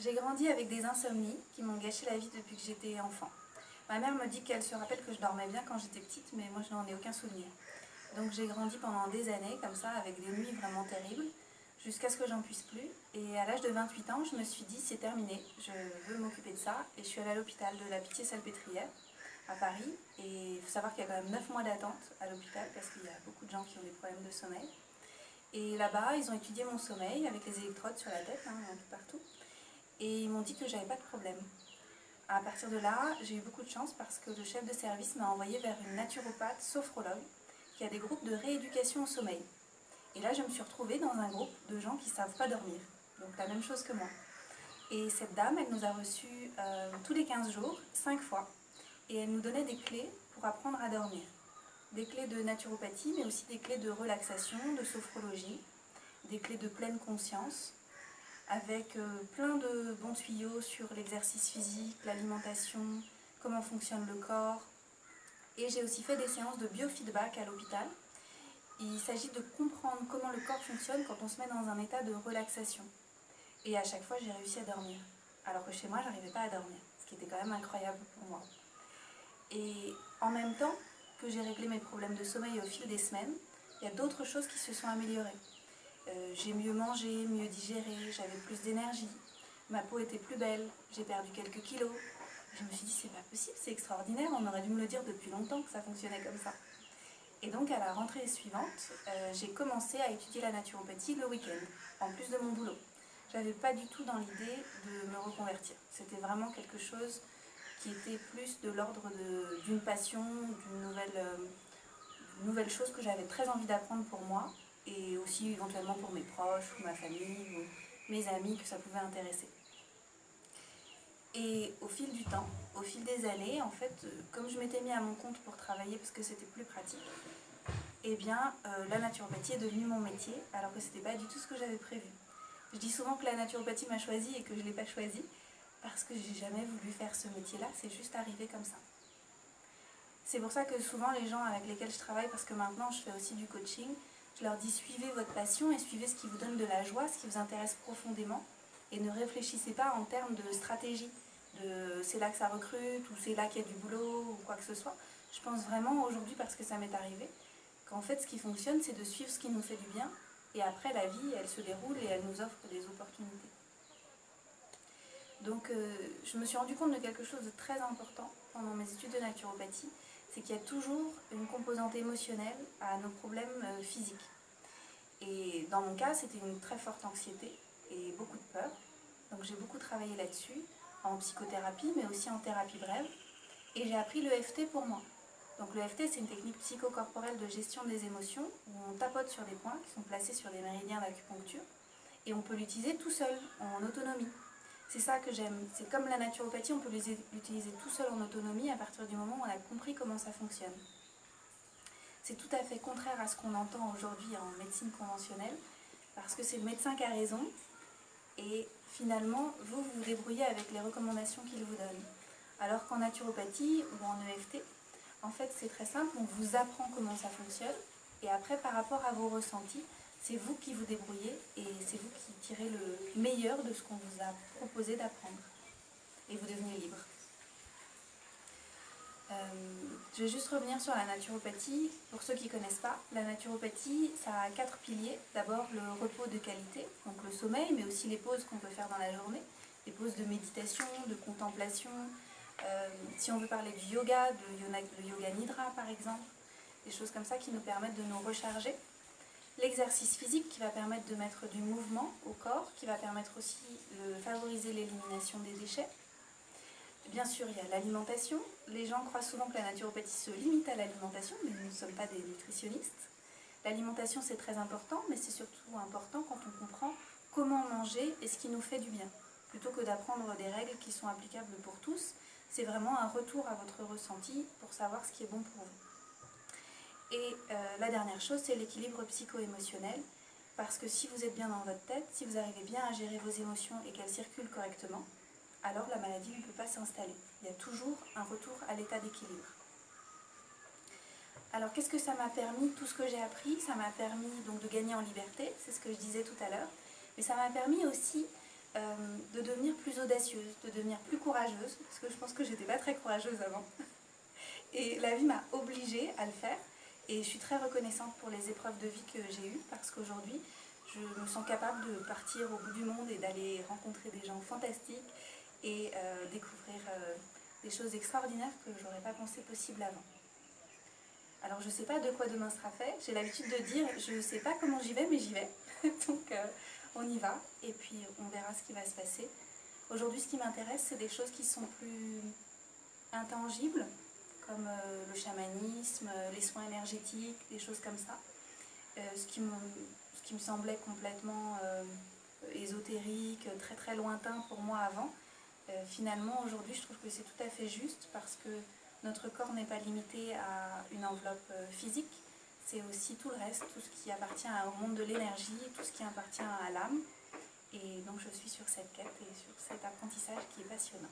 J'ai grandi avec des insomnies qui m'ont gâché la vie depuis que j'étais enfant. Ma mère me dit qu'elle se rappelle que je dormais bien quand j'étais petite, mais moi je n'en ai aucun souvenir. Donc j'ai grandi pendant des années comme ça, avec des nuits vraiment terribles, jusqu'à ce que j'en puisse plus. Et à l'âge de 28 ans, je me suis dit c'est terminé, je veux m'occuper de ça. Et je suis allée à l'hôpital de la Pitié-Salpêtrière à Paris. Et il faut savoir qu'il y a quand même 9 mois d'attente à l'hôpital parce qu'il y a beaucoup de gens qui ont des problèmes de sommeil. Et là-bas, ils ont étudié mon sommeil avec les électrodes sur la tête, un peu partout. Et ils m'ont dit que j'avais pas de problème. À partir de là, j'ai eu beaucoup de chance parce que le chef de service m'a envoyée vers une naturopathe sophrologue qui a des groupes de rééducation au sommeil. Et là, je me suis retrouvée dans un groupe de gens qui ne savent pas dormir. Donc la même chose que moi. Et cette dame, elle nous a reçus tous les 15 jours, 5 fois. Et elle nous donnait des clés pour apprendre à dormir. Des clés de naturopathie, mais aussi des clés de relaxation, de sophrologie, des clés de pleine conscience, avec plein de bons tuyaux sur l'exercice physique, l'alimentation, comment fonctionne le corps. Et j'ai aussi fait des séances de biofeedback à l'hôpital. Il s'agit de comprendre comment le corps fonctionne quand on se met dans un état de relaxation. Et à chaque fois, j'ai réussi à dormir. Alors que chez moi, je n'arrivais pas à dormir, ce qui était quand même incroyable pour moi. Et en même temps que j'ai réglé mes problèmes de sommeil au fil des semaines, il y a d'autres choses qui se sont améliorées. J'ai mieux mangé, mieux digéré, j'avais plus d'énergie, ma peau était plus belle, j'ai perdu quelques kilos. Je me suis dit, c'est pas possible, c'est extraordinaire, on aurait dû me le dire depuis longtemps que ça fonctionnait comme ça. Et donc à la rentrée suivante, j'ai commencé à étudier la naturopathie le week-end, en plus de mon boulot. J'avais pas du tout dans l'idée de me reconvertir. C'était vraiment quelque chose qui était plus de l'ordre d'une passion, d'une nouvelle chose que j'avais très envie d'apprendre pour moi, et aussi éventuellement pour mes proches, ou ma famille, ou mes amis que ça pouvait intéresser. Et au fil du temps, au fil des années, en fait, comme je m'étais mis à mon compte pour travailler parce que c'était plus pratique, eh bien, la naturopathie est devenue mon métier, alors que c'était pas du tout ce que j'avais prévu. Je dis souvent que la naturopathie m'a choisie et que je ne l'ai pas choisie, parce que j'ai jamais voulu faire ce métier-là, c'est juste arrivé comme ça. C'est pour ça que souvent les gens avec lesquels je travaille, parce que maintenant je fais aussi du coaching, je leur dis suivez votre passion et suivez ce qui vous donne de la joie, ce qui vous intéresse profondément, et ne réfléchissez pas en termes de stratégie, de c'est là que ça recrute, ou c'est là qu'il y a du boulot, ou quoi que ce soit. Je pense vraiment aujourd'hui, parce que ça m'est arrivé, qu'en fait ce qui fonctionne c'est de suivre ce qui nous fait du bien, et après la vie elle se déroule et elle nous offre des opportunités. Donc je me suis rendu compte de quelque chose de très important pendant mes études de naturopathie, c'est qu'il y a toujours une composante émotionnelle à nos problèmes physiques. Et dans mon cas, c'était une très forte anxiété et beaucoup de peur. Donc j'ai beaucoup travaillé là-dessus, en psychothérapie, mais aussi en thérapie brève. Et j'ai appris l'EFT pour moi. Donc l'EFT, c'est une technique psychocorporelle de gestion des émotions, où on tapote sur des points qui sont placés sur des méridiens d'acupuncture, et on peut l'utiliser tout seul, en autonomie. C'est ça que j'aime. C'est comme la naturopathie, on peut l'utiliser tout seul en autonomie à partir du moment où on a compris comment ça fonctionne. C'est tout à fait contraire à ce qu'on entend aujourd'hui en médecine conventionnelle, parce que c'est le médecin qui a raison, et finalement, vous vous débrouillez avec les recommandations qu'il vous donne. Alors qu'en naturopathie ou en EFT, en fait, c'est très simple, on vous apprend comment ça fonctionne, et après, par rapport à vos ressentis, c'est vous qui vous débrouillez, et c'est vous qui tirez le meilleur de ce qu'on vous a proposé d'apprendre. Et vous devenez libre. Je vais juste revenir sur la naturopathie. Pour ceux qui ne connaissent pas, la naturopathie, ça a 4 piliers. D'abord, le repos de qualité, donc le sommeil, mais aussi les pauses qu'on peut faire dans la journée. Les pauses de méditation, de contemplation. Si on veut parler du yoga, le yoga nidra par exemple. Des choses comme ça qui nous permettent de nous recharger. L'exercice physique qui va permettre de mettre du mouvement au corps, qui va permettre aussi de favoriser l'élimination des déchets. Bien sûr, il y a l'alimentation. Les gens croient souvent que la naturopathie se limite à l'alimentation, mais nous ne sommes pas des nutritionnistes. L'alimentation, c'est très important, mais c'est surtout important quand on comprend comment manger et ce qui nous fait du bien. Plutôt que d'apprendre des règles qui sont applicables pour tous, c'est vraiment un retour à votre ressenti pour savoir ce qui est bon pour vous. Et la dernière chose, c'est l'équilibre psycho-émotionnel, parce que si vous êtes bien dans votre tête, si vous arrivez bien à gérer vos émotions et qu'elles circulent correctement, alors la maladie ne peut pas s'installer. Il y a toujours un retour à l'état d'équilibre. Alors qu'est-ce que ça m'a permis, tout ce que j'ai appris? Ça m'a permis donc de gagner en liberté, c'est ce que je disais tout à l'heure, mais ça m'a permis aussi de devenir plus audacieuse, de devenir plus courageuse, parce que je pense que j'étais pas très courageuse avant. Et la vie m'a obligée à le faire. Et je suis très reconnaissante pour les épreuves de vie que j'ai eues, parce qu'aujourd'hui, je me sens capable de partir au bout du monde et d'aller rencontrer des gens fantastiques et découvrir des choses extraordinaires que j'aurais pas pensé possible avant. Alors je sais pas de quoi demain sera fait, j'ai l'habitude de dire je sais pas comment j'y vais mais j'y vais. Donc on y va et puis on verra ce qui va se passer. Aujourd'hui ce qui m'intéresse c'est des choses qui sont plus intangibles comme le chamanisme, les soins énergétiques, des choses comme ça. Ce qui me semblait complètement ésotérique, très très lointain pour moi avant. Finalement aujourd'hui je trouve que c'est tout à fait juste parce que notre corps n'est pas limité à une enveloppe physique, c'est aussi tout le reste, tout ce qui appartient au monde de l'énergie, tout ce qui appartient à l'âme. Et donc je suis sur cette quête et sur cet apprentissage qui est passionnant.